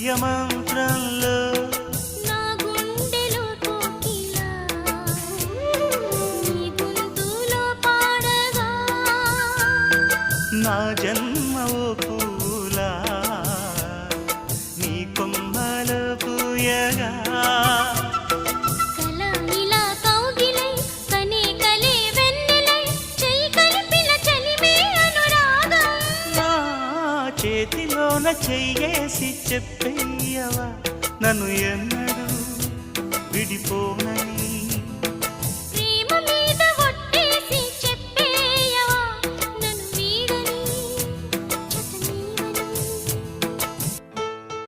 ప్రియమంత్రంలో నా గుండెలో కోకిలా నీ గొంతులో పాడగా నా జన్మ ఓ పూలా నీ కొమ్మలో పూయగా కల ఇలా కౌగిలై కనే కలే వెన్నెలై చెయ్యి కలిపిన చలిమే అనురాగం నా చేతిలోన చెయ్యేసి చెప్పేయవా నన్ను ఎన్నడూ విడిపోనని